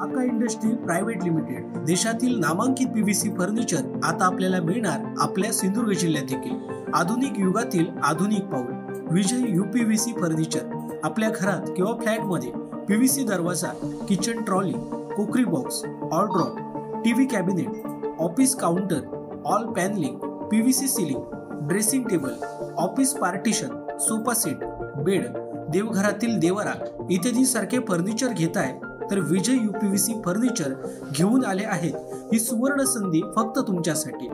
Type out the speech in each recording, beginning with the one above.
आका industry private limited, देशातील नामांकित पीव्हीसी फर्निचर आता आपल्याला मिळणार आपल्या सिंधुदुर्ग जिल्ह्यात देखील। आधुनिक युगातील आधुनिक पाऊल विजय यूपीव्हीसी फर्निचर। आपल्या घरात किंवा फ्लॅट मध्ये पीव्हीसी दरवाजा, किचन ट्रॉली, कुकरी बॉक्स, ऑलड्रॉप, TV cabinet, office counter, wall panelling, PVC ceiling, dressing table, office partition, sofa set, bed, देवघरातील देवरा इत्यादी सारखे फर्निचर घेताय तर विजय यूपीव्हीसी फर्निचर घेऊन आले आहेत ही सुवर्ण संधी फक्त तुमच्यासाठी।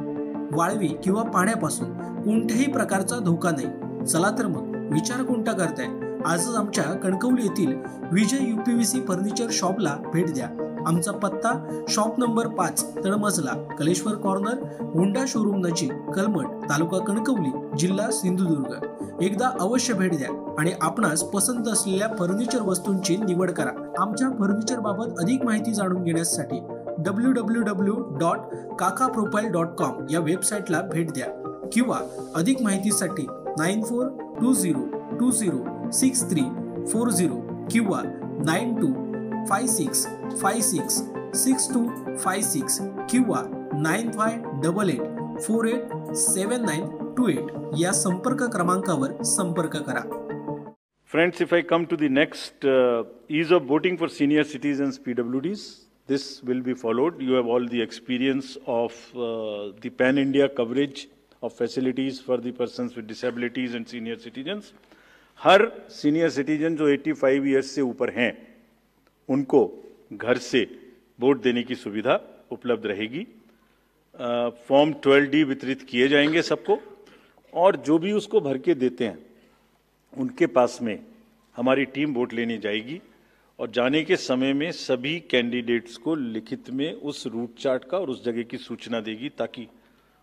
वाळवी किंवा पाण्यापासून कोणत्याही प्रकारचा धोका नाही। चला तर मग विचार कोणता करताय, आजच आमच्या कणकवली येथील विजय यूपीव्हीसी फर्निचर शॉपला भेट द्या। आमचा पत्ता शॉप नंबर 5, तळमजला, कलेश्वर कॉर्नर, होंडा शोरूम नजीक, कलमठ, तालुका कणकवली, जिल्हा सिंधुदुर्ग। एकदा अवश्य भेट द्या आणि आपणास पसंत असलेल्या फर्निचर वस्तूंची निवड करा। आमच्या फर्निचर बाबत अधिक माहिती जाणून घेण्यासाठी www.kakaprofile.com या वेबसाईटला भेट द्या किंवा अधिक माहितीसाठी 9420206340 किंवा 9256566256 किंवा 9588487928 या संपर्क क्रमांकावर संपर्क करा। Friends, if I come to the next ease of voting for senior citizens PWDs, this will be followed. You have all the experience of the pan-India coverage of facilities for the persons with disabilities and senior citizens. Her senior citizen जो 85 years से ऊपर हैं, उनको घर से vote देने की सुविधा उपलब्ध रहेगी। फॉर्म 12D वितरित किए जाएंगे सबको, और जो भी उसको भर के देते हैं उनके पास में हमारी टीम वोट लेने जाएगी और जाने के समय में सभी कैंडिडेट्स को लिखित में उस रूट चार्ट का और उस जगह की सूचना देगी ताकि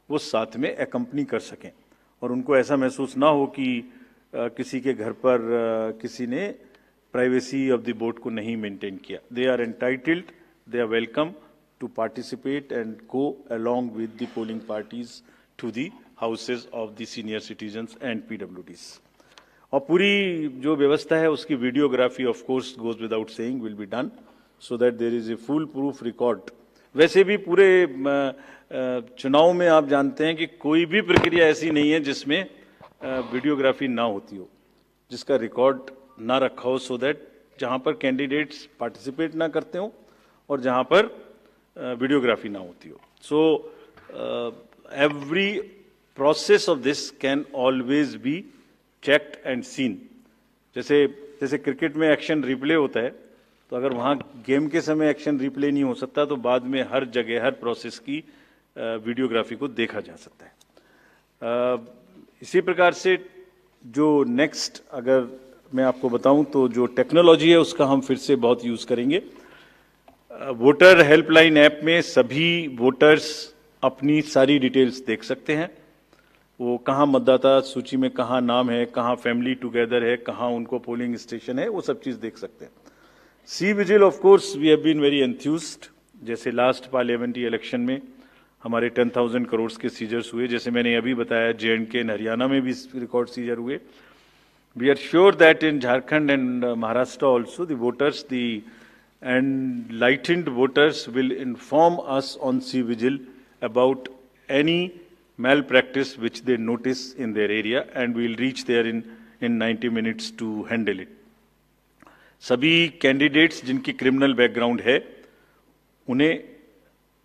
वो साथ में एकम्पनी कर सकें और उनको ऐसा महसूस ना हो कि किसी के घर पर किसी ने प्राइवेसी ऑफ द वोट को नहीं मेंटेन किया। They are entitled, they are welcome to participate and go along with the polling parties to the houses of the senior citizens and PwDs. और पूरी जो व्यवस्था है उसकी videography of course goes without saying will be done so that there is a foolproof record. वैसे भी पूरे चुनाव में आप जानते हैं कि कोई भी प्रक्रिया ऐसी नहीं है जिसमें वीडियोग्राफी ना होती हो, जिसका रिकॉर्ड ना रखा हो, सो दैट जहां पर कैंडिडेट्स पार्टिसिपेट ना करते हो और जहां पर वीडियोग्राफी ना होती हो। So every process of this can always be checked and seen. जैसे क्रिकेट में एक्शन रिप्ले होता है, तो अगर वहां गेम के समय एक्शन रिप्ले नहीं हो सकता तो बाद में हर जगह हर प्रोसेस की वीडियोग्राफी को देखा जा सकता है। इसी प्रकार से जो नेक्स्ट अगर मैं आपको बताऊं तो जो टेक्नोलॉजी है उसका हम फिर से बहुत यूज करेंगे। वोटर हेल्पलाइन ऐप में सभी वोटर्स अपनी सारी डिटेल्स देख सकते हैं। वो कहाँ मतदाता सूची में कहाँ नाम है, कहाँ फैमिली टुगेदर है, कहाँ उनको पोलिंग स्टेशन है, वो सब चीज देख सकते हैं। CVIGIL of course we have been very enthused. जैसे लास्ट पार्लियामेंट्री इलेक्शन में हमारे 10,000 करोड़ के सीजर्स हुए, जैसे मैंने अभी बताया J&K एंड हरियाणा में भी रिकॉर्ड सीजर हुए। We are sure that in Jharkhand and Maharashtra also the voters, the enlightened voters will inform us on C Vigil about any malpractice which they notice in their area and we will reach there in 90 minutes to handle it. सभी candidates जिनकी criminal background है उन्हें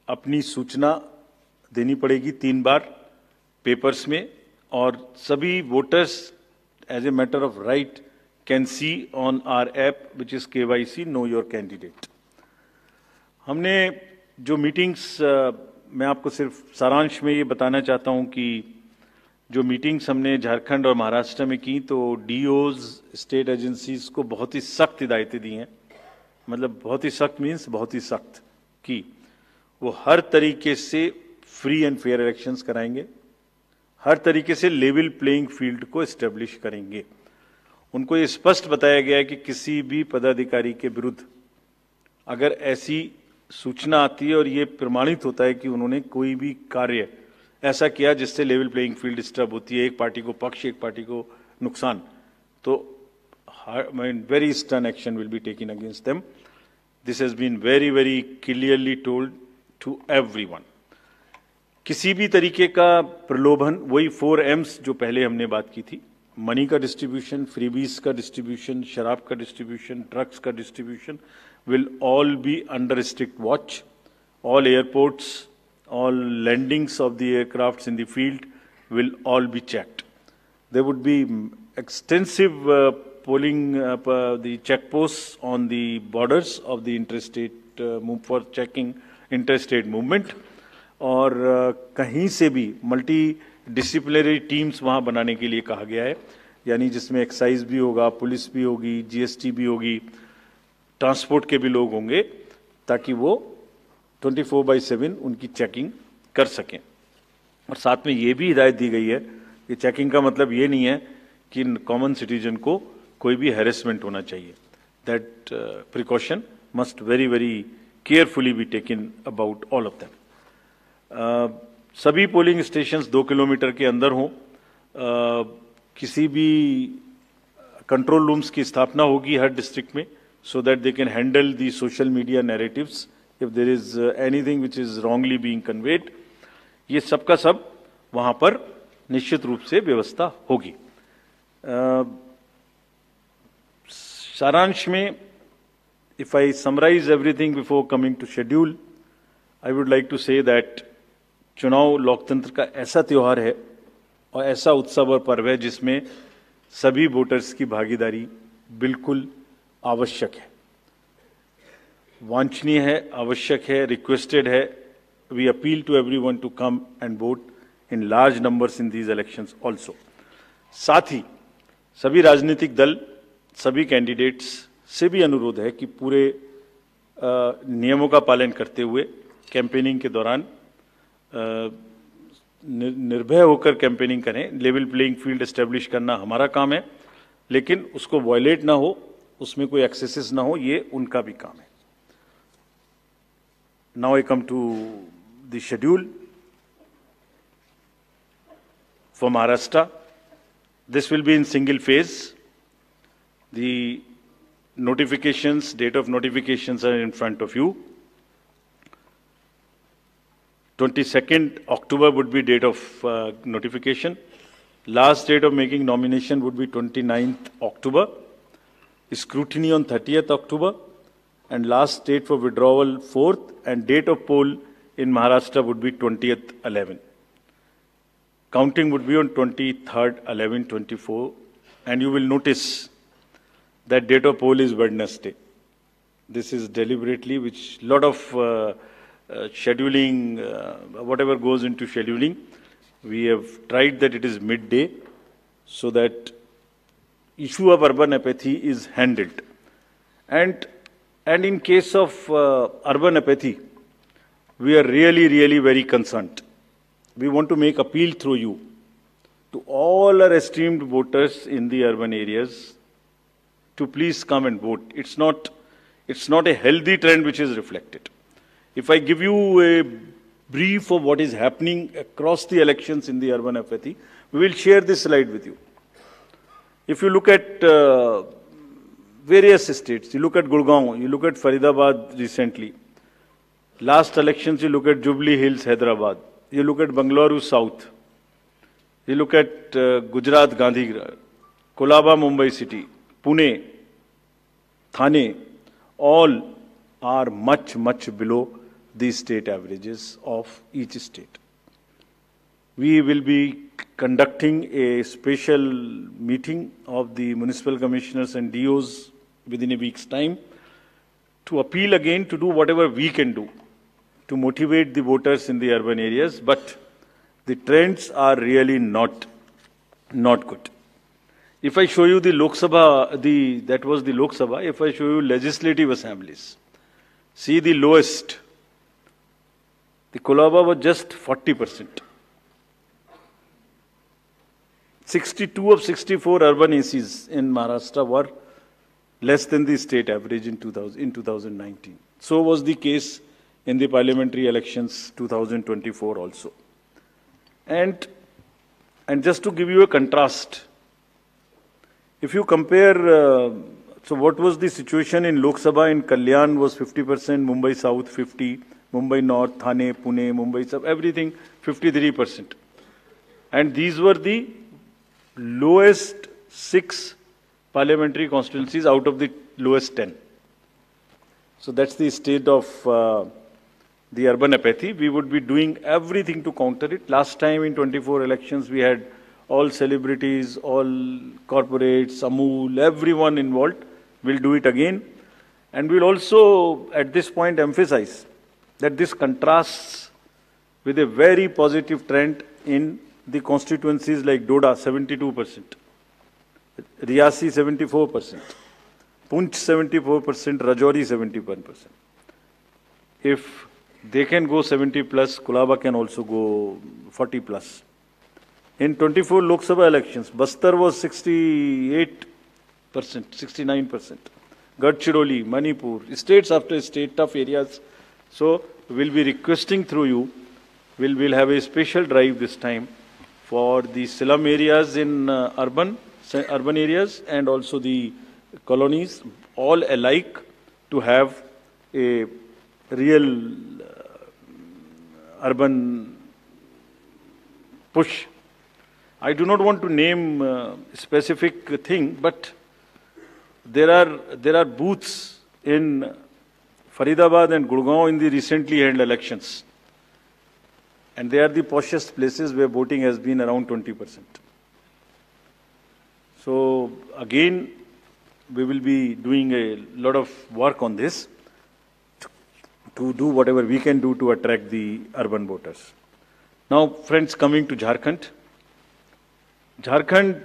अपनी सूचना देनी पड़ेगी 3 बार papers में, और सभी voters as a matter of right can see on our app which is KYC Know Your Candidate। हमने जो मीटिंग्स, मैं आपको सिर्फ सारांश में ये बताना चाहता हूं कि जो मीटिंग्स हमने झारखंड और महाराष्ट्र में की तो डीओज स्टेट एजेंसीज को बहुत ही सख्त हिदायतें दी हैं। मतलब बहुत ही सख्त मीन्स बहुत ही सख्त कि वो हर तरीके से फ्री एंड फेयर इलेक्शंस कराएंगे, हर तरीके से लेवल प्लेइंग फील्ड को एस्टेब्लिश करेंगे। उनको ये स्पष्ट बताया गया है कि किसी भी पदाधिकारी के विरुद्ध अगर ऐसी सूचना आती है और ये प्रमाणित होता है कि उन्होंने कोई भी कार्य ऐसा किया जिससे लेवल प्लेइंग फील्ड डिस्टर्ब होती है, एक पार्टी को पक्ष एक पार्टी को नुकसान, तो very stern action will be taken against them. This has been very, very clearly told to everyone. किसी भी तरीके का प्रलोभन, वही 4 M's जो पहले हमने बात की थी, मनी का डिस्ट्रीब्यूशन, फ्रीबीज का डिस्ट्रीब्यूशन, शराब का डिस्ट्रीब्यूशन, ड्रग्स का distribution will all be under strict watch. All airports, all landings of the aircrafts in the field will all be checked. There would be extensive polling, the checkposts on the borders of the interstate for checking interstate movement. और कहीं से भी multi disciplinary teams वहाँ बनाने के लिए कहा गया है, यानी जिसमें एक्साइज भी होगा, पुलिस भी होगी, जीएसटी भी होगी, ट्रांसपोर्ट के भी लोग होंगे, ताकि वो 24/7 उनकी चेकिंग कर सकें। और साथ में ये भी हिदायत दी गई है कि चेकिंग का मतलब ये नहीं है कि कॉमन सिटीजन को कोई भी हैरेसमेंट होना चाहिए। That precaution must very very carefully be taken about all of them. सभी पोलिंग स्टेशंस 2 किलोमीटर के अंदर हों। किसी भी कंट्रोल रूम्स की स्थापना होगी हर डिस्ट्रिक्ट में, so that they can handle the social media narratives if there is anything which is wrongly being conveyed. ये सब का सब वहाँ पर निश्चित रूप से व्यवस्था होगी। सारांश में, if I summarize everything before coming to schedule, I would like to say that चुनाव लोकतंत्र का ऐसा त्योहार है और ऐसा उत्सव और पर्व है जिसमें सभी वोटर्स की भागीदारी बिल्कुल आवश्यक है, वांछनीय है, आवश्यक है, रिक्वेस्टेड है। We appeal to everyone to come and vote in large numbers in these elections also. साथ ही सभी राजनीतिक दल, सभी कैंडिडेट्स से भी अनुरोध है कि पूरे नियमों का पालन करते हुए कैंपेनिंग के दौरान निर्भय होकर कैंपेनिंग करें। लेवल प्लेइंग फील्ड एस्टेब्लिश करना हमारा काम है, लेकिन उसको वायलेट ना हो, उसमें कोई एक्सेसेस ना हो, ये उनका भी काम है। Now I come to the schedule for Maharashtra. This will be in single phase. The notifications, date of notifications are in front of you. 22nd October would be date of notification. Last date of making nomination would be 29th October. Scrutiny on 30th October. And last date for withdrawal 4th, and date of poll in Maharashtra would be 20th 11. Counting would be on 23rd 11/24, and you will notice that date of poll is Wednesday. This is deliberately, which lot of scheduling, whatever goes into scheduling, we have tried that it is midday, so that issue of urban apathy is handled. And in case of urban apathy, we are really very concerned. We want to make appeal through you to all our esteemed voters in the urban areas to please come and vote. It's not a healthy trend which is reflected. If I give you a brief of what is happening across the elections in the urban apathy, we will share this slide with you. If you look at various states, you look at Gurgaon, you look at Faridabad recently. Last elections, you look at Jubilee Hills, Hyderabad. You look at Bangalore South. You look at Gujarat, Gandhigram, Kolaba, Mumbai City, Pune, Thane, all are much below the state averages of each state. We will be conducting a special meeting of the municipal commissioners and DOs within a week's time to appeal again to do whatever we can do to motivate the voters in the urban areas, but the trends are really not good. If I show you the Lok Sabha, that was the Lok Sabha. If I show you legislative assemblies, see the lowest. The Kolaba was just 40%. 62 of 64 urban ACs in Maharashtra were less than the state average in 2019. So was the case in the parliamentary elections 2024 also. And just to give you a contrast, if you compare So what was the situation in Lok Sabha? In Kalyan was 50%, Mumbai South 50%, Mumbai North, Thane, Pune, Mumbai South, everything 53%. And these were the lowest 6 parliamentary constituencies out of the lowest 10. So that's the state of the urban apathy. We would be doing everything to counter it. Last time in 24 elections, we had all celebrities, all corporates, Amul, everyone involved. We'll do it again. And we'll also, at this point, emphasize that this contrasts with a very positive trend in the constituencies like Doda, 72%, Riyasi, 74%, Punch, 74%, Rajouri, 71%. If they can go 70 plus, Kulaba can also go 40 plus. In 24 Lok Sabha elections, Bastar was 68%, 69%. Gadchiroli, Manipur, states after state, tough areas. So we'll be requesting through you, we'll have a special drive this time for the slum areas in urban areas and also the colonies, all alike, to have a real urban push. I do not want to name a specific thing, but there are booths in Faridabad and Gurgaon in the recently held elections. And they are the poshest places where voting has been around 20%. So again, we will be doing a lot of work on this to do whatever we can do to attract the urban voters. Now, friends, coming to Jharkhand. Jharkhand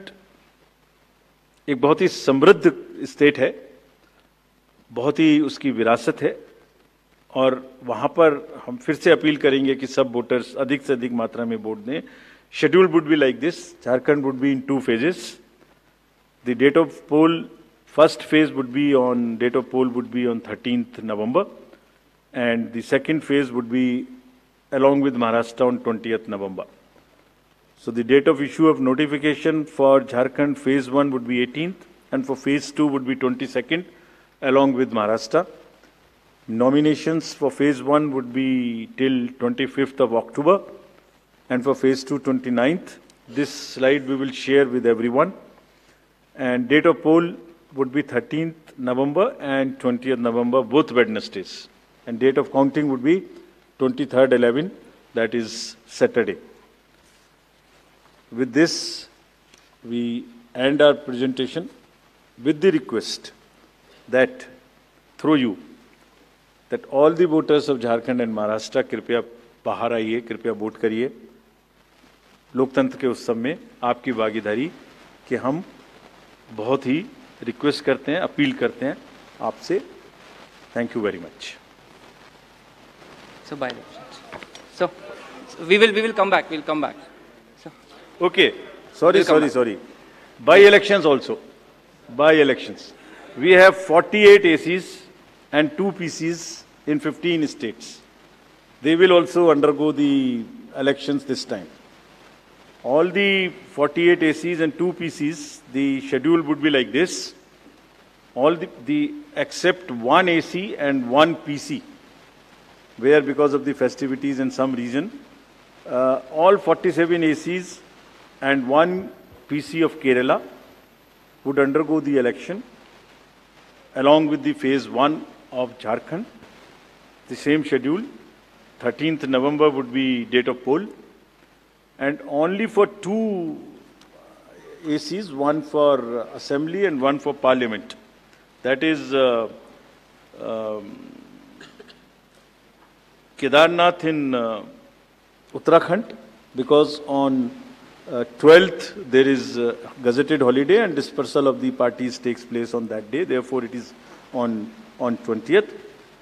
एक बहुत ही समृद्ध state है, बहुत ही उसकी विरासत है और वहां पर हम फिर से अपील करेंगे कि सब वोटर्स अधिक से अधिक मात्रा में वोट दें. Schedule would be like this. Jharkhand would be in 2 phases. The date of poll, first phase would be on, date of poll would be on 13th November and the second phase would be along with Maharashtra on 20th November. So the date of issue of notification for Jharkhand phase 1 would be 18th and for phase 2 would be 22nd along with Maharashtra. Nominations for phase 1 would be till 25th of October and for phase 2 29th. This slide we will share with everyone. And date of poll would be 13th November and 20th November, both Wednesdays. And date of counting would be 23rd 11, that is Saturday. With this, we end our presentation with the request that through you, that all the voters of Jharkhand and Maharashtra कृपया बाहर आइए, कृपया vote करिए. लोकतंत्र के उत्सव में आपकी भागीदारी कि हम बहुत ही रिक्वेस्ट करते हैं, अपील करते हैं आपसे. Thank you very much. So by elections. So we will come back. We'll come back. Okay. Sorry. By elections also. By elections. We have 48 ACs and 2 PCs in 15 states. They will also undergo the elections this time. All the 48 ACs and 2 PCs, the schedule would be like this. All the except 1 AC and 1 PC, where because of the festivities and some reason, all 47 ACs and 1 PC of Kerala would undergo the election along with the phase 1 of Jharkhand. The same schedule. 13th November would be date of poll. And only for 2 ACs, one for assembly and one for parliament. That is Kedarnath in Uttarakhand, because on 12th there is a gazetted holiday and dispersal of the parties takes place on that day. Therefore, it is on 20th.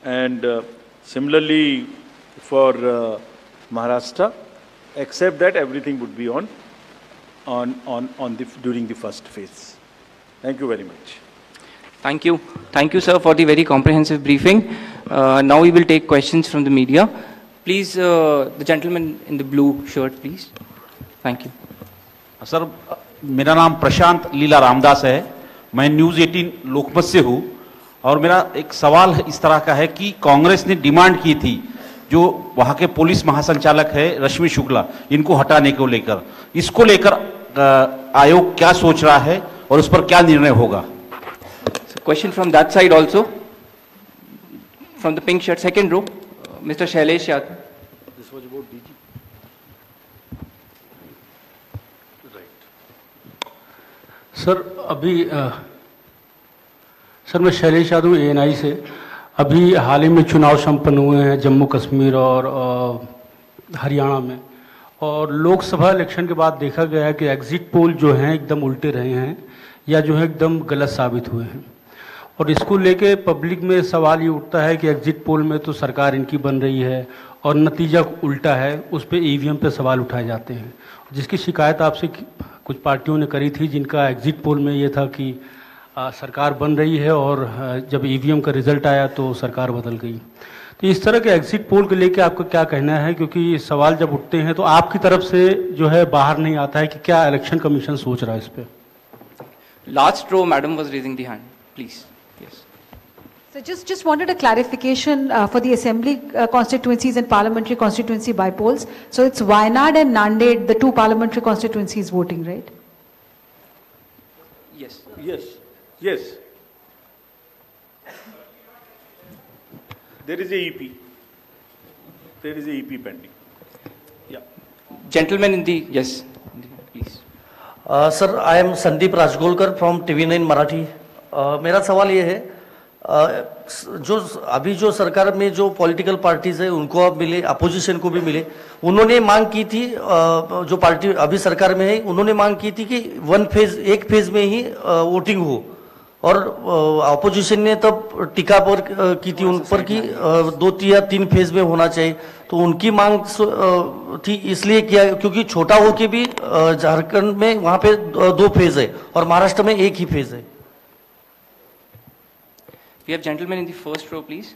And similarly for Maharashtra, except that everything would be during the first phase. Thank you very much. Thank you, sir, for the very comprehensive briefing. Now we will take questions from the media. Please, the gentleman in the blue shirt, please. Thank you. Sir, मेरा नाम प्रशांत लीला रामदास है मैं news 18 लोकमत से हूँ और मेरा एक सवाल इस तरह का है कि कांग्रेस ने डिमांड की थी जो वहाँ के पुलिस महासंचालक है रश्मि शुक्ला, इनको हटाने को लेकर, इसको लेकर आयोग क्या सोच रहा है और उस पर क्या निर्णय होगा? Question from that side also, from the pink shirt, second row, mister Shailesh Yadav. This was about DG. Sir अभी सर मैं शैलेश यादव ANI से. अभी हाल ही में चुनाव संपन्न हुए हैं जम्मू कश्मीर और हरियाणा में, और लोकसभा इलेक्शन के बाद देखा गया है कि एग्जिट पोल जो हैं एकदम उल्टे रहे हैं या जो है एकदम गलत साबित हुए हैं. और इसको लेके पब्लिक में सवाल ये उठता है कि एग्जिट पोल में तो सरकार इनकी बन रही है और नतीजा उल्टा है, उस पर EVM पे सवाल उठाए जाते हैं, जिसकी शिकायत आपसे कुछ पार्टियों ने करी थी, जिनका एग्जिट पोल में ये था कि सरकार बन रही है और जब EVM का रिजल्ट आया तो सरकार बदल गई. तो इस तरह के एग्जिट पोल को लेके आपका क्या कहना है, क्योंकि सवाल जब उठते हैं तो आपकी तरफ से जो है बाहर नहीं आता है कि क्या इलेक्शन कमीशन सोच रहा है इस पर? Last row, madam was raising the hand, please. Yes. So just wanted a clarification for the assembly constituencies and parliamentary constituency by polls. So it's Wayanad and Nanded, the two parliamentary constituencies voting, right? Yes. Yes. Yes. There is a EP. There is a EP pending. Yeah. Gentleman in the, yes, please. Sir, I am Sandeep Rajgolkar from TV9 Marathi. मेरा सवाल ये है, जो अभी जो सरकार में जो पॉलिटिकल पार्टीज है उनको अब मिले, अपोजिशन को भी मिले, उन्होंने मांग की थी, जो पार्टी अभी सरकार में है उन्होंने मांग की थी कि एक फेज में ही वोटिंग हो, और अपोजिशन ने तब टीका पर की थी उन पर कि 2 या 3 फेज में होना चाहिए. तो उनकी मांग थी इसलिए किया क्योंकि छोटा हो के भी झारखंड में वहां पे 2 फेज है और महाराष्ट्र में 1 ही फेज है. We have gentleman in the first row, please.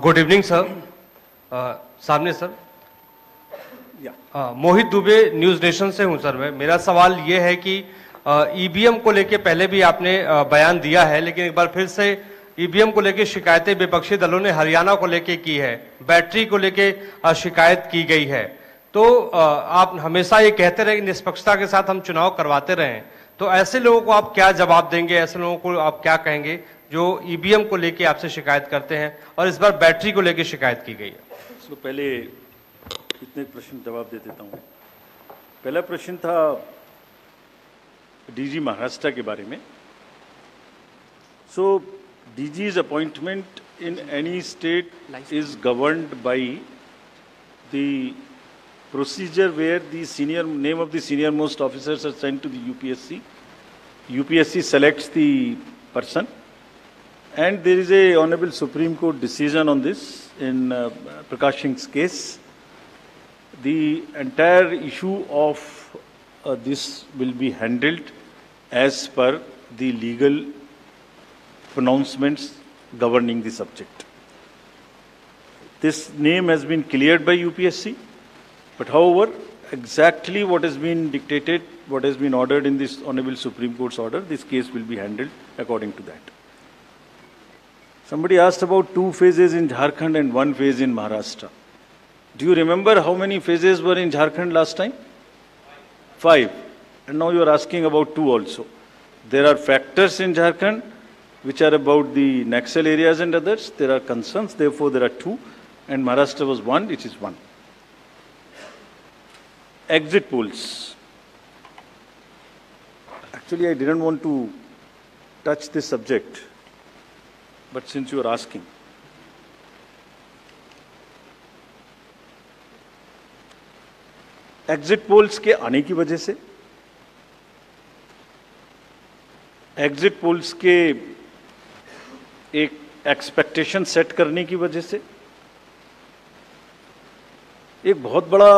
Good evening, sir. सामने सर. मोहित दुबे, न्यूज नेशन से हूं सर. मैं, मेरा सवाल ये है कि EVM को लेके पहले भी आपने बयान दिया है, लेकिन एक बार फिर से EVM को लेके शिकायतें विपक्षी दलों ने हरियाणा को लेके की है, बैटरी को लेके शिकायत की गई है. तो आप हमेशा ये कहते रहे कि निष्पक्षता के साथ हम चुनाव करवाते रहें, तो ऐसे लोगों को आप क्या जवाब देंगे, ऐसे लोगों को आप क्या कहेंगे जो EVM को लेके आपसे शिकायत करते हैं और इस बार बैटरी को लेके शिकायत की गई है? इसको पहले इतने प्रश्न जवाब दे देता हूँ. पहला प्रश्न था DG महाराष्ट्र के बारे में. सो DG's appointment in any state is governed by the procedure where the name of the senior most officers are sent to the UPSC. UPSC selects the person, and there is a Honorable Supreme Court decision on this in Prakash Singh's case. The entire issue of this will be handled as per the legal pronouncements governing the subject. This name has been cleared by UPSC. But however, exactly what has been dictated, what has been ordered in this Honorable Supreme Court's order, this case will be handled according to that. Somebody asked about 2 phases in Jharkhand and 1 phase in Maharashtra. Do you remember how many phases were in Jharkhand last time? 5. And now you are asking about 2 also. There are factors in Jharkhand which are about the Naxal areas and others. There are concerns, therefore there are 2. And Maharashtra was 1, which is 1. Exit polls. Actually, I didn't want to touch this subject, but since you are asking. Exit polls के आने की वजह से, exit polls के एक expectation set करने की वजह से एक बहुत बड़ा,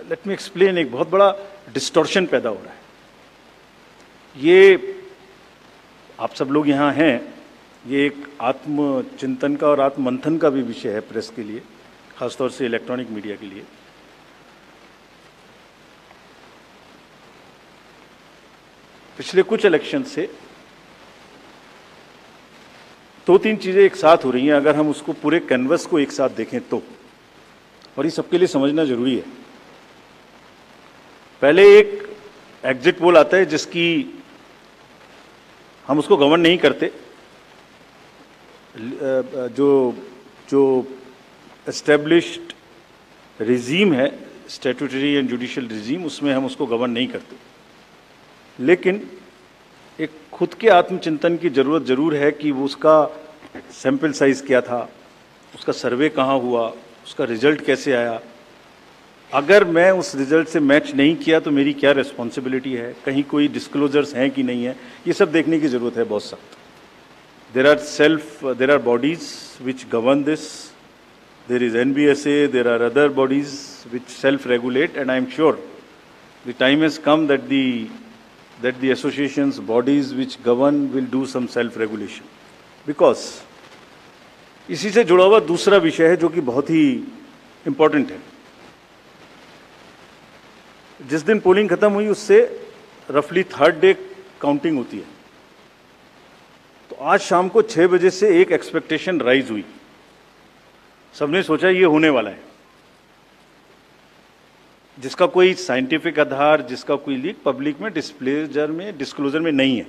लेट मी एक्सप्लेन, एक बहुत बड़ा डिस्टॉर्शन पैदा हो रहा है. ये आप सब लोग यहाँ हैं, ये एक आत्मचिंतन का और आत्ममंथन का भी विषय है प्रेस के लिए, खासतौर से इलेक्ट्रॉनिक मीडिया के लिए. पिछले कुछ इलेक्शन से 2-3 चीजें एक साथ हो रही हैं, अगर हम उसको पूरे कैनवस को एक साथ देखें तो, और ये सबके लिए समझना जरूरी है। पहले एक एग्जिट पोल आता है जिसकी हम उसको गवर्न नहीं करते, जो एस्टेब्लिश्ड रिजीम है, स्टैट्यूटरी एंड जुडिशियल रिजीम, उसमें हम उसको गवर्न नहीं करते, लेकिन एक खुद के आत्मचिंतन की जरूरत जरूर है कि वो उसका सैंपल साइज क्या था, उसका सर्वे कहाँ हुआ, उसका रिजल्ट कैसे आया। अगर मैं उस रिजल्ट से मैच नहीं किया तो मेरी क्या रिस्पॉन्सिबिलिटी है, कहीं कोई डिस्क्लोजर्स हैं कि नहीं है, ये सब देखने की जरूरत है बहुत सख्त। there are bodies which govern this, there is NBSA, there are other bodies which self-regulate, and I am sure the time has come that the associations, bodies which govern will do some self-regulation, because इसी से जुड़ा हुआ दूसरा विषय है जो कि बहुत ही इंपॉर्टेंट है। जिस दिन पोलिंग खत्म हुई उससे रफली 3rd डे काउंटिंग होती है, तो आज शाम को 6 बजे से एक एक्सपेक्टेशन राइज हुई। सबने सोचा ये होने वाला है, जिसका कोई साइंटिफिक आधार, जिसका कोई लीक पब्लिक में डिस्क्लोजर में नहीं है।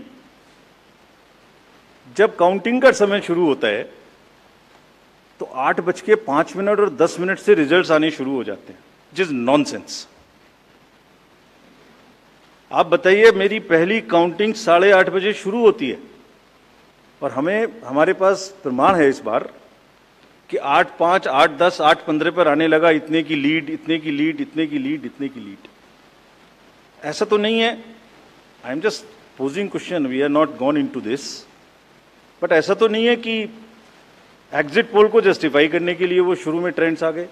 जब काउंटिंग का समय शुरू होता है तो 8:05 और 10 मिनट से रिजल्ट्स आने शुरू हो जाते हैं, जिस नॉनसेंस। आप बताइए, मेरी पहली काउंटिंग 8:30 बजे शुरू होती है और हमारे पास प्रमाण है इस बार कि 8:05, 8:10, 8:15 पर आने लगा, इतने की लीड, इतने की लीड, इतने की लीड, इतने की लीड। ऐसा तो नहीं है, I am just posing question, we are not gone into this, but ऐसा तो नहीं है कि एग्जिट पोल को जस्टिफाई करने के लिए वो शुरू में ट्रेंड्स आ गए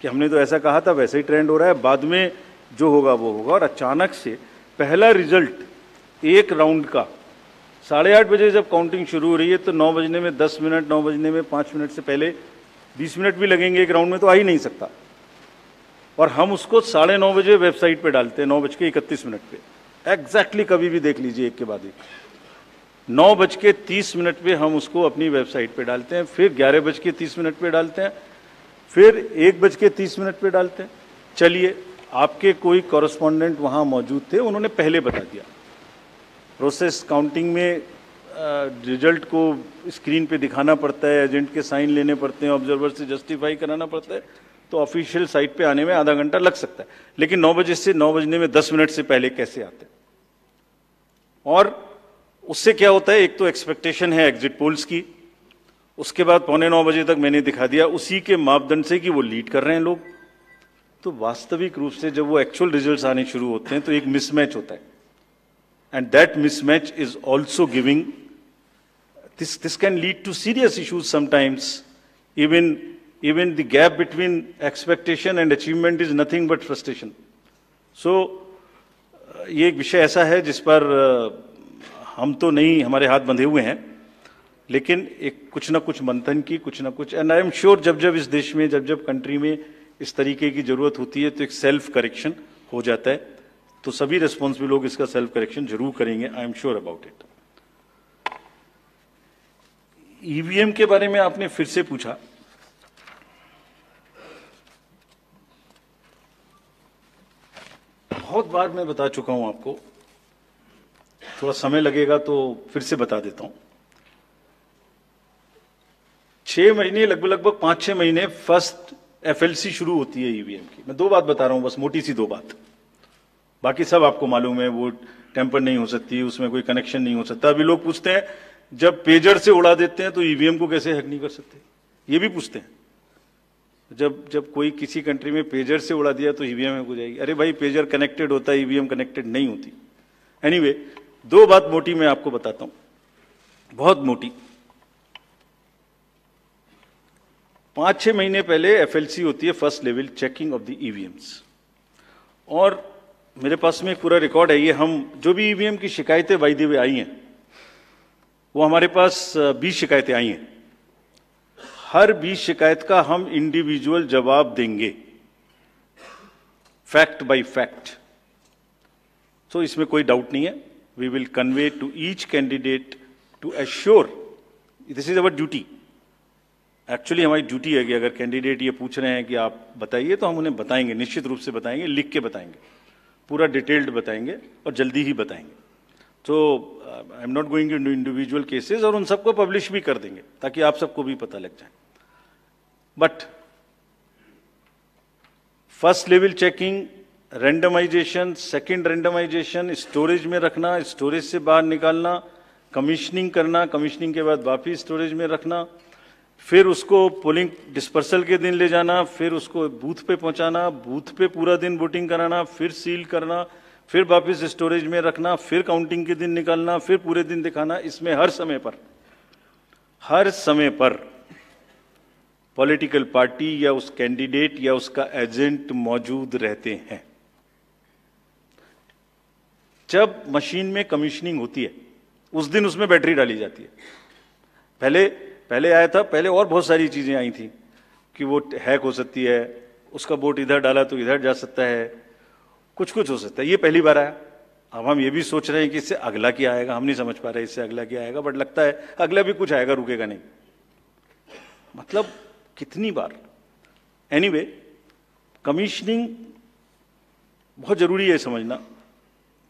कि हमने तो ऐसा कहा था, वैसे ही ट्रेंड हो रहा है, बाद में जो होगा वो होगा। और अचानक से पहला रिजल्ट एक राउंड का 8:30 बजे जब काउंटिंग शुरू हो रही है तो 9 बजने में 10 मिनट, 9 बजने में 5 मिनट से पहले 20 मिनट भी लगेंगे एक राउंड में, तो आ ही नहीं सकता। और हम उसको 9:30 बजे वेबसाइट पे डालते हैं 9:31 पे, एग्जैक्टली कभी भी देख लीजिए एक के बाद एक। 9:30 पे हम उसको अपनी वेबसाइट पे डालते हैं, फिर 11:30 पे डालते हैं, फिर 1:30 पे डालते हैं। चलिए, आपके कोई कॉरेस्पॉन्डेंट वहां मौजूद थे, उन्होंने पहले बता दिया। प्रोसेस काउंटिंग में रिजल्ट को स्क्रीन पे दिखाना पड़ता है, एजेंट के साइन लेने पड़ते हैं, ऑब्जर्वर से जस्टिफाई कराना पड़ता है, तो ऑफिशियल साइट पे आने में आधा घंटा लग सकता है। लेकिन 9 बजे से 9 बजने में 10 मिनट से पहले कैसे आते हैं? और उससे क्या होता है, एक तो एक्सपेक्टेशन है एग्जिट पोल्स की, उसके बाद 8:45 बजे तक मैंने दिखा दिया उसी के मापदंड से कि वो लीड कर रहे हैं लोग। तो वास्तविक रूप से जब वो एक्चुअल रिजल्ट्स आने शुरू होते हैं तो एक मिसमैच होता है, and that mismatch is also giving this can lead to serious issues sometimes. Even the gap between expectation and achievement is nothing but frustration. So ये एक विषय ऐसा है जिस पर हम तो नहीं, हमारे हाथ बंधे हुए हैं, लेकिन एक कुछ ना कुछ मंथन की, कुछ ना कुछ, एंड आई एम श्योर जब इस देश में, जब कंट्री में इस तरीके की जरूरत होती है तो एक सेल्फ करेक्शन हो जाता है। तो सभी रिस्पॉन्सिबल लोग इसका सेल्फ करेक्शन जरूर करेंगे, I am sure about it. EVM के बारे में आपने फिर से पूछा। बहुत बार मैं बता चुका हूं आपको, थोड़ा समय लगेगा तो फिर से बता देता हूं। 6 महीने, लगभग 5-6 महीने फर्स्ट एफएलसी शुरू होती है ईवीएम की। मैं 2 बात बता रहा हूं, बस मोटी सी 2 बात, बाकी सब आपको मालूम है। वो टेम्पर नहीं हो सकती, उसमें कोई कनेक्शन नहीं हो सकता। अभी लोग पूछते हैं जब पेजर से उड़ा देते हैं तो ईवीएम को कैसे हैक नहीं कर सकते, ये भी पूछते हैं। जब कोई किसी कंट्री में पेजर से उड़ा दिया तो ईवीएम हैक हो जाएगी। अरे भाई, पेजर कनेक्टेड होता है, ईवीएम कनेक्टेड नहीं होती। एनीवे, 2 बात मोटी मैं आपको बताता हूं, बहुत मोटी। 5-6 महीने पहले एफएलसी होती है, first level checking of the EVMs, और मेरे पास में एक पूरा रिकॉर्ड है। ये हम जो भी ईवीएम की शिकायतें बाय द वे आई हैं, वो हमारे पास 20 शिकायतें आई हैं। हर 20 शिकायत का हम इंडिविजुअल जवाब देंगे, फैक्ट बाय फैक्ट। सो इसमें कोई डाउट नहीं है. We will convey to each candidate to assure, this is our duty. Actually हमारी ड्यूटी है कि अगर कैंडिडेट ये पूछ रहे हैं कि आप बताइए, तो हम उन्हें बताएंगे, निश्चित रूप से बताएंगे, लिख के बताएंगे, पूरा डिटेल्ड बताएंगे और जल्दी ही बताएंगे. तो I am not going to individual cases, और उन सबको पब्लिश भी कर देंगे ताकि आप सबको भी पता लग जाए. But first level checking, randomization, second randomization, storage में रखना, स्टोरेज से बाहर निकालना, कमीशनिंग करना, कमीशनिंग के बाद वापिस स्टोरेज में रखना, फिर उसको पोलिंग डिस्पर्सल के दिन ले जाना, फिर उसको बूथ पे पहुंचाना, बूथ पे पूरा दिन वोटिंग कराना, फिर सील करना, फिर वापस स्टोरेज में रखना, फिर काउंटिंग के दिन निकालना, फिर पूरे दिन दिखाना. इसमें हर समय पर पॉलिटिकल पार्टी या उस कैंडिडेट या उसका एजेंट मौजूद रहते हैं. जब मशीन में कमीशनिंग होती है उस दिन उसमें बैटरी डाली जाती है. पहले आया था, पहले और बहुत सारी चीजें आई थी कि वो हैक हो सकती है, उसका वोट इधर डाला तो इधर जा सकता है, कुछ हो सकता है. ये पहली बार आया. अब हम ये भी सोच रहे हैं कि इससे अगला क्या आएगा, हम नहीं समझ पा रहे इससे अगला क्या आएगा, बट लगता है अगला भी कुछ आएगा, रुकेगा नहीं. मतलब कितनी बार. एनीवे, कमीशनिंग बहुत जरूरी है समझना.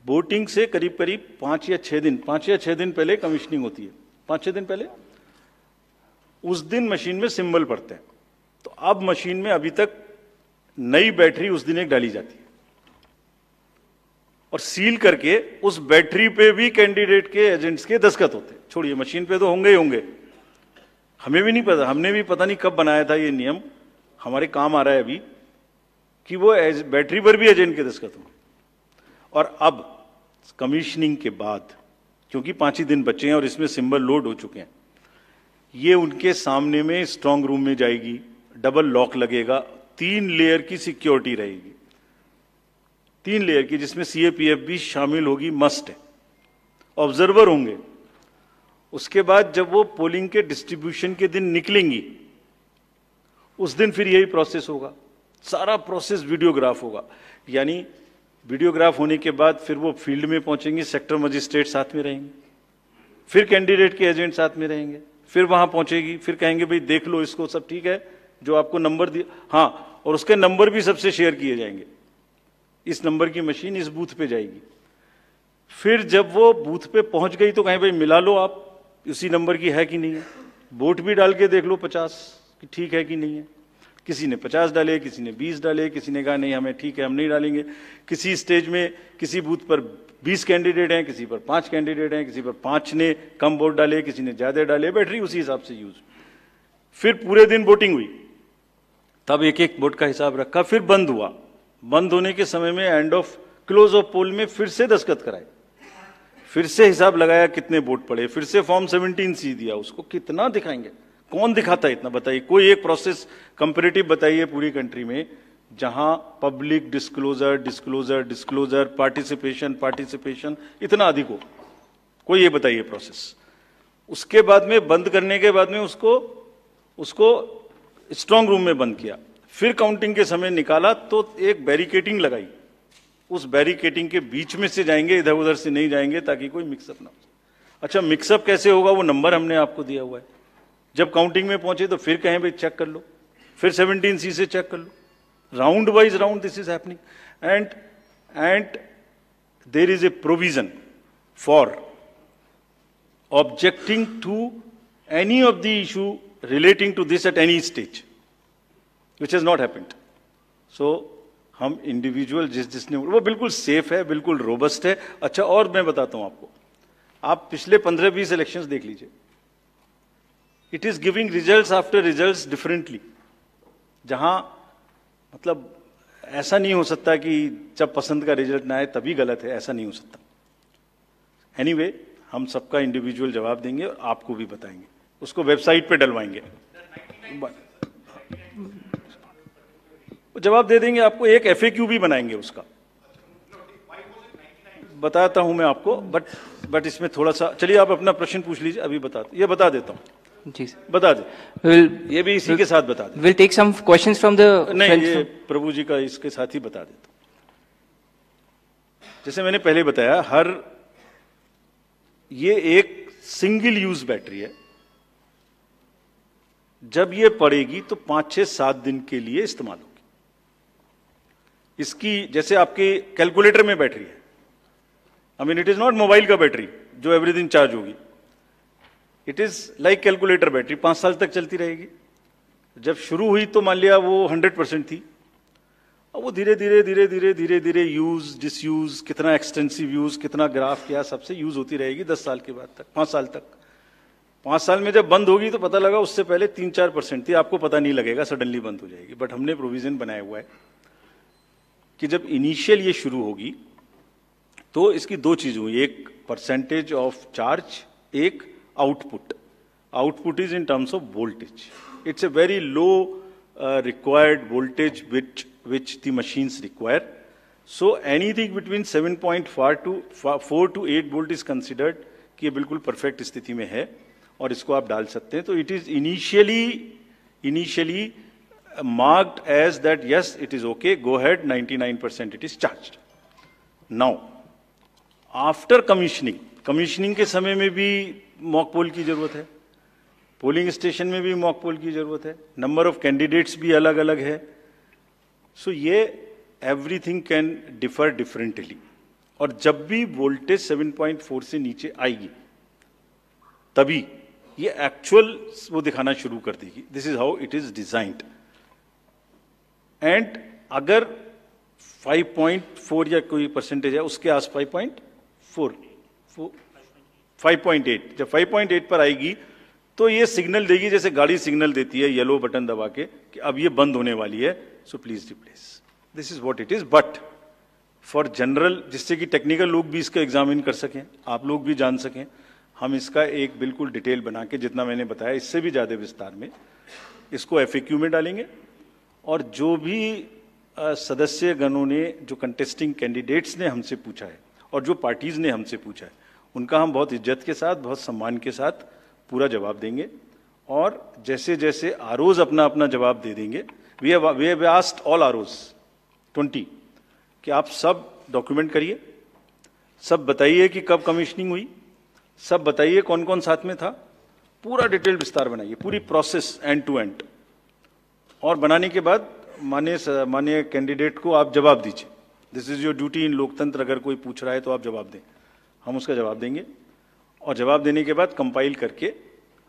वोटिंग से करीब 5 या 6 दिन पहले कमीशनिंग होती है. 5-6 दिन पहले उस दिन मशीन में सिंबल पड़ते हैं. तो अब मशीन में अभी तक नई बैटरी उस दिन एक डाली जाती है और सील करके उस बैटरी पे भी कैंडिडेट के एजेंट्स के दस्तखत होते हैं. छोड़िए, मशीन पे तो होंगे ही होंगे. हमें भी नहीं पता, हमने भी पता नहीं कब बनाया था ये नियम, हमारे काम आ रहा है अभी कि वो बैटरी पर भी एजेंट के दस्तखत हों. और अब कमीशनिंग के बाद, क्योंकि 5 ही दिन बचे हैं और इसमें सिंबल लोड हो चुके हैं, ये उनके सामने में स्ट्रांग रूम में जाएगी, डबल लॉक लगेगा, 3 लेयर की सिक्योरिटी रहेगी, 3 लेयर की, जिसमें सीएपीएफ भी शामिल होगी, मस्ट है. ऑब्जर्वर होंगे. उसके बाद जब वो पोलिंग के डिस्ट्रीब्यूशन के दिन निकलेंगी, उस दिन फिर यही प्रोसेस होगा. सारा प्रोसेस वीडियोग्राफ होगा. यानी वीडियोग्राफ होने के बाद फिर वो फील्ड में पहुंचेंगे, सेक्टर मजिस्ट्रेट साथ में रहेंगे, फिर कैंडिडेट के एजेंट साथ में रहेंगे, फिर वहां पहुंचेगी, फिर कहेंगे भाई देख लो इसको, सब ठीक है, जो आपको नंबर दिया, हाँ, और उसके नंबर भी सबसे शेयर किए जाएंगे. इस नंबर की मशीन इस बूथ पे जाएगी. फिर जब वो बूथ पे पहुंच गई तो कहें भाई मिला लो आप, उसी नंबर की है कि नहीं है, वोट भी डाल के देख लो 50 कि ठीक है कि नहीं है. किसी ने 50 डाले, किसी ने 20 डाले, किसी ने कहा नहीं हमें ठीक है, हम नहीं डालेंगे. किसी स्टेज में किसी बूथ पर 20 कैंडिडेट हैं, किसी पर 5 कैंडिडेट हैं, किसी पर 5 ने कम वोट डाले, किसी ने ज्यादा डाले, बैटरी उसी हिसाब से यूज. फिर पूरे दिन वोटिंग हुई, तब एक वोट का हिसाब रखा, फिर बंद हुआ. बंद होने के समय में एंड ऑफ क्लोज ऑफ पोल में फिर से दस्तखत कराए, फिर से हिसाब लगाया कितने वोट पड़े, फिर से फॉर्म 17C दिया. उसको कितना दिखाएंगे, कौन दिखाता है इतना, बताइए. कोई एक प्रोसेस कंपैरेटिव बताइए पूरी कंट्री में जहां पब्लिक डिस्क्लोजर, पार्टिसिपेशन इतना अधिक हो. कोई ये बताइए प्रोसेस. उसके बाद में बंद करने के बाद में उसको स्ट्रांग रूम में बंद किया, फिर काउंटिंग के समय निकाला तो एक बैरिकेटिंग लगाई. उस बैरिकेटिंग के बीच में से जाएंगे, इधर उधर से नहीं जाएंगे ताकि कोई मिक्सअप ना हो. अच्छा, मिक्सअप कैसे होगा, वो नंबर हमने आपको दिया हुआ है. जब काउंटिंग में पहुंचे तो फिर कहें भाई चेक कर लो, फिर 17C से चेक कर लो. Round wise round this is happening. And there is a provision for objecting to any of the issue relating to this at any stage, which has not happened. So हम individual जिसने, वो बिल्कुल safe है, बिल्कुल robust है. अच्छा, और मैं बताता हूं आपको, आप पिछले 15-20 इलेक्शंस देख लीजिए, it is giving results after results differently. जहां मतलब ऐसा नहीं हो सकता कि जब पसंद का रिजल्ट ना आए तभी गलत है, ऐसा नहीं हो सकता. एनीवे, हम सबका इंडिविजुअल जवाब देंगे और आपको भी बताएंगे, उसको वेबसाइट पे डलवाएंगे, जवाब दे देंगे आपको. एक FAQ भी बनाएंगे उसका, बताता हूं मैं आपको. बट इसमें थोड़ा सा, चलिए आप अपना प्रश्न पूछ लीजिए, अभी ये बता देता हूं. जी सर, बता दे. ये भी इसी के साथ बता दे. Will take some questions from the, नहीं, ये प्रभु जी का इसके साथ ही बता देता. जैसे मैंने पहले बताया, ये एक सिंगल यूज बैटरी है। जब ये पड़ेगी तो 5, 6, 7 दिन के लिए इस्तेमाल होगी। इसकी जैसे आपके कैलकुलेटर में बैटरी है, I mean it is not mobile का बैटरी जो एवरीथिंग चार्ज होगी, it is like calculator battery 5 साल तक चलती रहेगी। जब शुरू हुई तो मान लिया वो 100% थी, और वो धीरे धीरे धीरे धीरे धीरे धीरे यूज डिसयूज, कितना एक्सटेंसिव यूज, कितना ग्राफ किया, सबसे यूज होती रहेगी 10 साल के बाद तक, 5 साल तक। 5 साल में जब बंद होगी तो पता लगा उससे पहले 3-4% थी, आपको पता नहीं लगेगा, सडनली बंद हो जाएगी। बट हमने प्रोविजन बनाया हुआ है कि जब इनिशियल ये शुरू होगी तो इसकी 2 चीज हुई, एक परसेंटेज ऑफ चार्ज, एक output. Output is in terms of voltage, it's a very low required voltage which the machines require. So anything between 7.4 to 8 volt is considered कि ये बिल्कुल परफेक्ट स्थिति में है और इसको आप डाल सकते हैं। तो it is initially marked as that yes it is okay, go ahead, 99% it is charged. Now after commissioning के समय में भी मॉक पोल की जरूरत है, पोलिंग स्टेशन में भी मॉक पोल की जरूरत है, नंबर ऑफ कैंडिडेट्स भी अलग अलग है। सो ये एवरीथिंग कैन डिफर डिफरेंटली, और जब भी वोल्टेज 7.4 से नीचे आएगी तभी ये एक्चुअल वो दिखाना शुरू कर देगी। This is how it is designed. And अगर 5.4 या कोई परसेंटेज है उसके आस 5.8, जब 5.8 पर आएगी तो ये सिग्नल देगी, जैसे गाड़ी सिग्नल देती है येलो बटन दबा के कि अब ये बंद होने वाली है, so please replace. This is what it is. But for general, जिससे कि टेक्निकल लोग भी इसका एग्जामिन कर सकें, आप लोग भी जान सकें, हम इसका एक बिल्कुल डिटेल बना के, जितना मैंने बताया इससे भी ज्यादा विस्तार में, इसको FAQ में डालेंगे। और जो भी सदस्य गणों ने, जो कंटेस्टिंग कैंडिडेट्स ने हमसे पूछा है और जो पार्टीज ने हमसे पूछा है, उनका हम बहुत इज्जत के साथ, बहुत सम्मान के साथ पूरा जवाब देंगे। और जैसे जैसे आरओज अपना अपना जवाब दे देंगे, we have asked all ROs 20 कि आप सब डॉक्यूमेंट करिए, सब बताइए कि कब कमीशनिंग हुई, सब बताइए कौन कौन साथ में था, पूरा डिटेल विस्तार बनाइए, पूरी प्रोसेस एंड टू एंड। और बनाने के बाद माननीय कैंडिडेट को आप जवाब दीजिए। दिस इज योर ड्यूटी इन लोकतंत्र। अगर कोई पूछ रहा है तो आप जवाब दें, हम उसका जवाब देंगे। और जवाब देने के बाद कंपाइल करके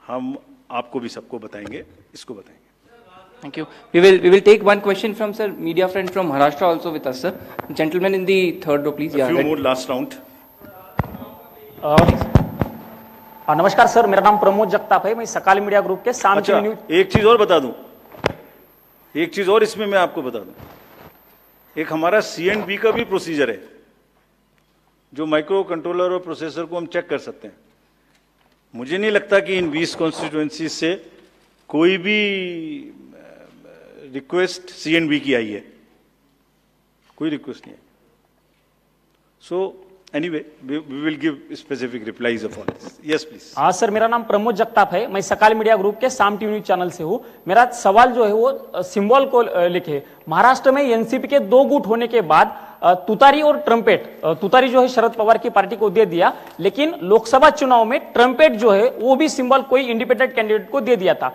हम आपको भी सबको बताएंगे, इसको बताएंगे। Thank you. We will take one question from sir, media friend from Maharashtra also with us, sir. Gentleman in the third row, please. A few more last round. नमस्कार सर, मेरा नाम प्रमोद जगताप है, मैं सकाल मीडिया ग्रुप के शाम की news. एक चीज और बता दूं, एक चीज और इसमें मैं आपको बता दूं, एक हमारा C&B का भी प्रोसीजर है, जो माइक्रो कंट्रोलर और प्रोसेसर को हम चेक कर सकते हैं। मुझे नहीं लगता कि इन 20 कॉन्स्टिट्यूएंसी से कोई भी रिक्वेस्ट C&B की आई है, कोई रिक्वेस्ट नहीं है। So anyway we will give specific replies of all this. Yes please. हाँ सर, मेरा नाम प्रमोद जगताप है, मैं सकाल मीडिया ग्रुप के शाम टीवी न्यूज चैनल से हूँ। मेरा सवाल जो है वो सिंबल को लेके, महाराष्ट्र में एनसीपी के 2 गुट होने के बाद तुतारी और ट्रम्पेट, तुतारी जो है शरद पवार की पार्टी को दे दिया, लेकिन लोकसभा चुनाव में ट्रम्पेट जो है वो भी सिंबल कोई इंडिपेंडेंट कैंडिडेट को दे दिया था।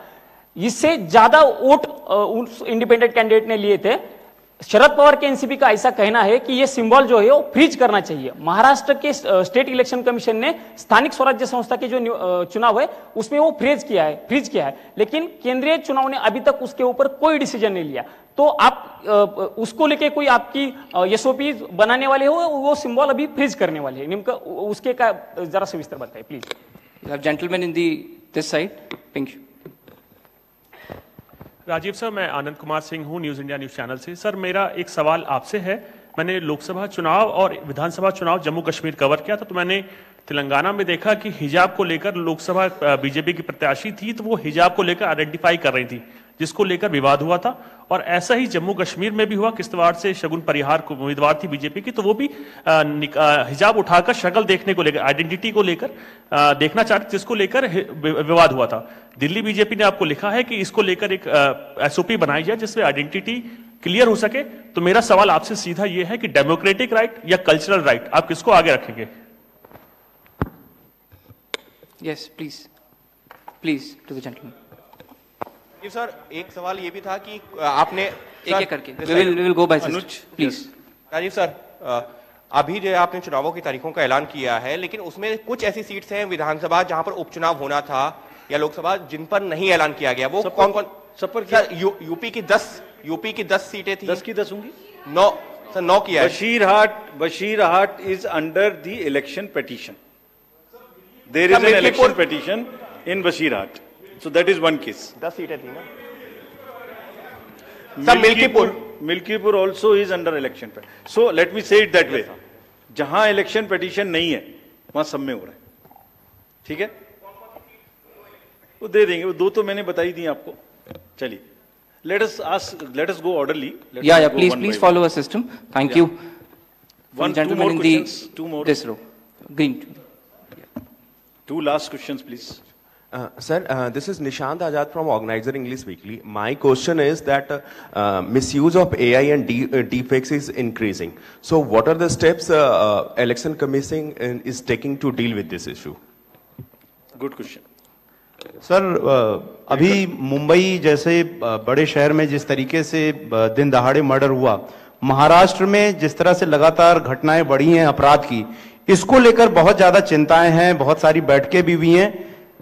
इससे ज्यादा वोट उस इंडिपेंडेंट कैंडिडेट ने लिए थे। शरद पवार के एनसीपी का ऐसा कहना है कि ये सिंबल जो है वो फ्रीज करना चाहिए। महाराष्ट्र के स्टेट इलेक्शन कमीशन ने स्थानिक स्वराज्य संस्था के जो चुनाव है उसमें वो फ्रीज किया है, लेकिन केंद्रीय चुनाव ने अभी तक उसके ऊपर कोई डिसीजन नहीं लिया। तो आप उसको लेके कोई आपकी एसओपी बनाने वाले हो, वो सिंबल अभी फ्रीज करने वाले हैं, निम्न उसके का जरा से विस्तार बताइए please. Gentleman in this side, pink. Rajiv sir, मैं आनंद कुमार सिंह हूं, न्यूज इंडिया न्यूज चैनल से। सर मेरा एक सवाल आपसे है, मैंने लोकसभा चुनाव और विधानसभा चुनाव जम्मू कश्मीर कवर किया था, तो मैंने तेलंगाना में देखा कि हिजाब को लेकर लोकसभा बीजेपी की प्रत्याशी थी, तो वो हिजाब को लेकर आइडेंटिफाई कर रही थी, जिसको लेकर विवाद हुआ था। और ऐसा ही जम्मू कश्मीर में भी हुआ, किश्तवाड़ से शगुन परिहार को उम्मीदवार थी बीजेपी की, तो वो भी हिजाब उठाकर शक्ल देखने को लेकर, आइडेंटिटी को लेकर देखना चाहते, जिसको लेकर विवाद हुआ था। दिल्ली बीजेपी ने आपको लिखा है कि इसको लेकर एक एसओपी बनाई जाए जिसमें आइडेंटिटी क्लियर हो सके। तो मेरा सवाल आपसे सीधा यह है कि डेमोक्रेटिक राइट या कल्चरल राइट, आप किसको आगे रखेंगे? Yes please to the gentleman. जी सर, एक सवाल ये भी था कि आपने एक करके we will go by Anuj please. Rajiv sir, अभी जो आपने चुनावों की तारीखों का ऐलान किया है, लेकिन उसमें कुछ ऐसी सीट्स हैं विधानसभा जहां पर उपचुनाव होना था या लोकसभा, जिन पर नहीं ऐलान किया गया। वो कौन कौन? सर, यूपी की 10 सीटें थी। 10 की 10 होंगी? 9 सर, 9 किया है। Basirhat is under the election petition. There is an election petition in Basirhat, so that is one case. 10 सीटें थी ना sir. Milkipur also is under election petition. So let me say it that way. जहां इलेक्शन पेटिशन नहीं है वहां सब में हो रहा है, ठीक है? वो दे देंगे, वो 2 तो मैंने बताई दी आपको। चलिए, let us go orderly. Yeah, please follow a system. Thank you. One, gentleman in the this row, green. 2 last questions, please. Sir, this is Nishant Azad from Organizer English Weekly. My question is that misuse of AI and deepfakes is increasing. So, what are the steps Election Commission is taking to deal with this issue? Good question. Sir, अभी मुंबई जैसे बड़े शहर में जिस तरीके से दिन दहाड़े मर्डर हुआ, महाराष्ट्र में जिस तरह से लगातार घटनाएं बढ़ी हैं अपराध की, इसको लेकर बहुत ज्यादा चिंताएं हैं, बहुत सारी बैठकें भी हुई हैं।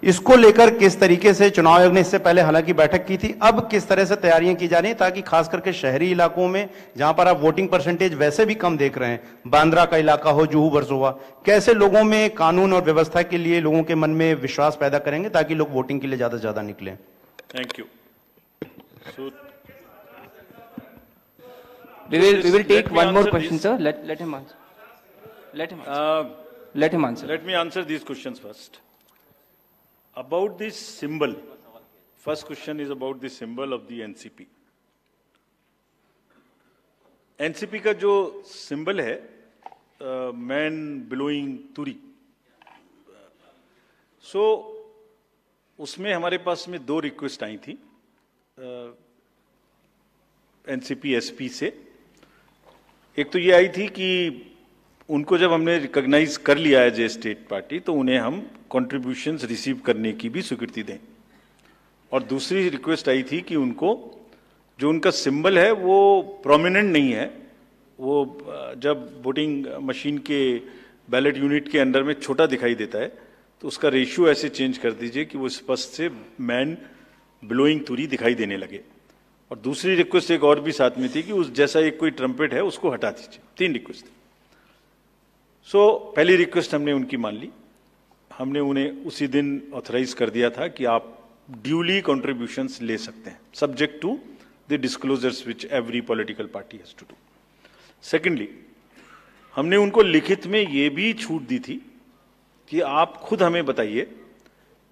इसको लेकर किस तरीके से चुनाव आयोग ने इससे पहले हालांकि बैठक की थी, अब किस तरह से तैयारियां की जा रही हैं ताकि खास करके शहरी इलाकों में जहां पर आप वोटिंग परसेंटेज वैसे भी कम देख रहे हैं, बांद्रा का इलाका हो, जुहू वर्सोवा, कैसे लोगों में कानून और व्यवस्था के लिए लोगों के मन में विश्वास पैदा करेंगे ताकि लोग वोटिंग के लिए ज्यादा से ज्यादा निकलें? Thank you. We will take one more question, sir. Let him answer. Let him answer. Let me answer these questions first. About this symbol, first question is about the symbol of the NCP. NCP का जो symbol है, man blowing तुरी, so उसमें हमारे पास में 2 request आई थी NCP SP से। एक तो ये आई थी कि उनको जब हमने रिकॉग्नाइज कर लिया है जे स्टेट पार्टी, तो उन्हें हम कंट्रीब्यूशंस रिसीव करने की भी स्वीकृति दें। और दूसरी रिक्वेस्ट आई थी कि उनको जो उनका सिंबल है वो प्रोमिनेंट नहीं है, वो जब वोटिंग मशीन के बैलेट यूनिट के अंदर में छोटा दिखाई देता है तो उसका रेशियो ऐसे चेंज कर दीजिए कि वो स्पष्ट से मैन ब्लोइंग तुरी दिखाई देने लगे। और दूसरी रिक्वेस्ट एक और भी साथ में थी कि उस जैसा एक कोई ट्रम्पेट है उसको हटा दीजिए। 3 रिक्वेस्ट थी। सो पहली रिक्वेस्ट हमने उनकी मान ली, हमने उन्हें उसी दिन ऑथराइज कर दिया था कि आप ड्यूली कॉन्ट्रीब्यूशंस ले सकते हैं, subject to the disclosures which every political party has to do. Secondly, हमने उनको लिखित में ये भी छूट दी थी कि आप खुद हमें बताइए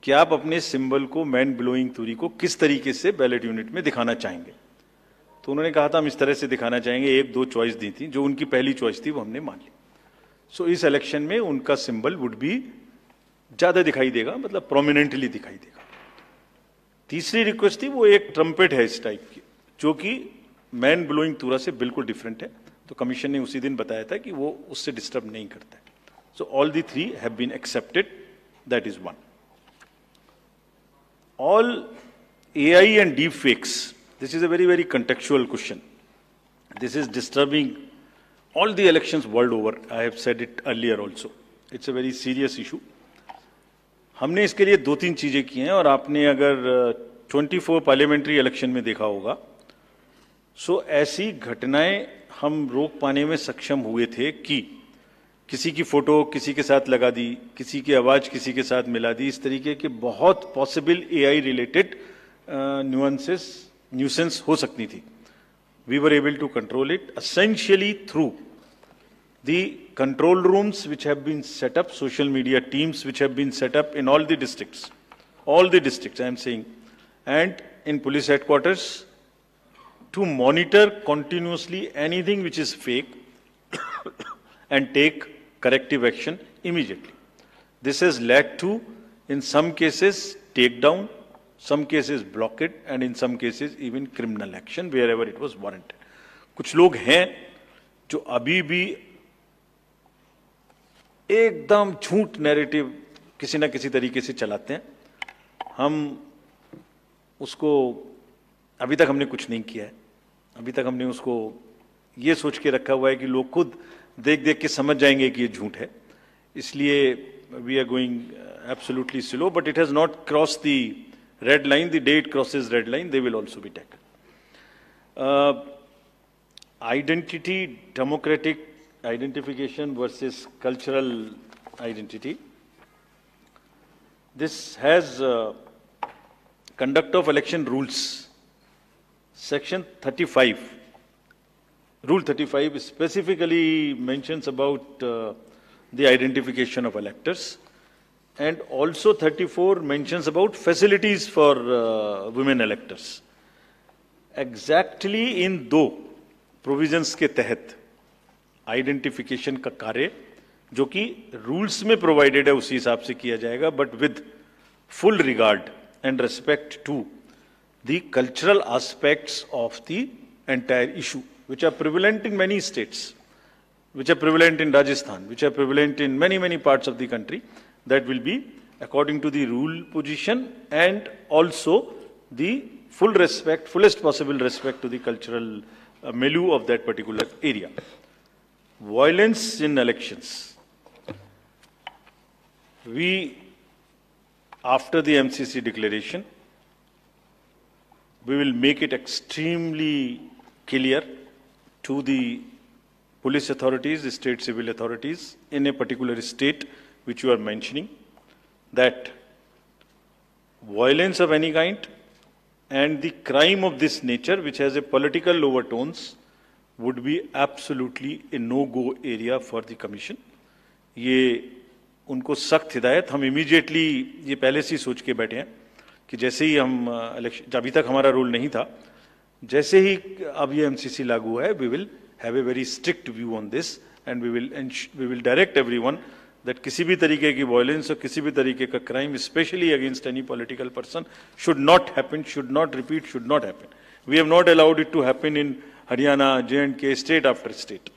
कि आप अपने सिंबल को मैन ब्लोइंग तुरी को किस तरीके से बैलेट यूनिट में दिखाना चाहेंगे। तो उन्होंने कहा था हम इस तरह से दिखाना चाहेंगे, 1-2 चॉइस दी थी, जो उनकी पहली चॉइस थी वो हमने मान ली। सो इस इलेक्शन में उनका सिंबल वुड बी ज्यादा दिखाई देगा, मतलब प्रोमिनेंटली दिखाई देगा। तीसरी रिक्वेस्ट थी वो एक ट्रम्पेट है इस टाइप की, जो कि मैन ब्लोइंग तुरा से बिल्कुल डिफरेंट है, तो कमीशन ने उसी दिन बताया था कि वो उससे डिस्टर्ब नहीं करता है। So all the 3 have been accepted, that is 1. All AI and deep fakes, this is a very, very contextual question. This is disturbing all the elections world over. I have said it earlier also. It's a very serious issue. हमने इसके लिए 2-3 चीजें की हैं, और आपने अगर 24 parliamentary election में देखा होगा, सो ऐसी घटनाएं हम रोक पाने में सक्षम हुए थे कि किसी की फोटो किसी के साथ लगा दी, किसी की आवाज किसी के साथ मिला दी, इस तरीके के बहुत पॉसिबल AI रिलेटेड न्यूसेंस हो सकती थी. We were able to control it essentially through the control rooms which have been set up, social media teams which have been set up in all the districts I am saying, and in police headquarters to monitor continuously anything which is fake and take corrective action immediately. This has led to, in some cases, takedown, some cases blockade, and in some cases even criminal action wherever it was warranted. कुछ लोग हैं जो अभी भी एकदम झूठ narrative किसी ना किसी तरीके से चलाते हैं. हम उसको अभी तक हमने कुछ नहीं किया है. अभी तक हमने उसको ये सोच के रखा हुआ है कि लोग खुद देख देख के समझ जाएंगे कि ये झूठ है. इसलिए we are going absolutely slow, but it has not cross the red line. The day it crosses red line, they will also be tackled. Identity, democratic identification versus cultural identity. This has conduct of election rules. Section 35. Rule 35 specifically mentions about the identification of electors, and also 34 mentions about facilities for women electors. Exactly in दो provisions के तहत identification का कार्य जो कि rules में provided है उसी हिसाब से किया जाएगा, but with full regard and respect to the cultural aspects of the entire issue which are prevalent in many states, which are prevalent in Rajasthan, which are prevalent in many parts of the country. That will be according to the rule position and also the fullest possible respect to the cultural milieu of that particular area. Violence in elections. We, after the MCC declaration, we will make it extremely clear to the police authorities, the state civil authorities in a particular state which you are mentioning, that violence of any kind and the crime of this nature which has a political overtones would be absolutely a no-go area for the commission. ये उनको सख्त हिदायत, हम immediately ये पहले से ही सोच के बैठे हैं कि जैसे ही हम इलेक्शन, अभी तक हमारा रूल नहीं था, जैसे ही अब ये एमसीसी लागू है, we will have a very strict view on this and we will direct everyone that किसी भी तरीके की वायलेंस और किसी भी तरीके का crime specially against any political person should not happen, should not repeat, should not happen. We have not allowed it to happen in Haryana, J&K, state after state.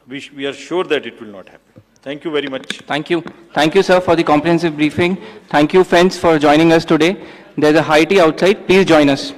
We are sure that it will not happen. Thank you very much. Thank you. Thank you, sir, for the comprehensive briefing. Thank you, friends, for joining us today. There's a high tea outside. Please join us.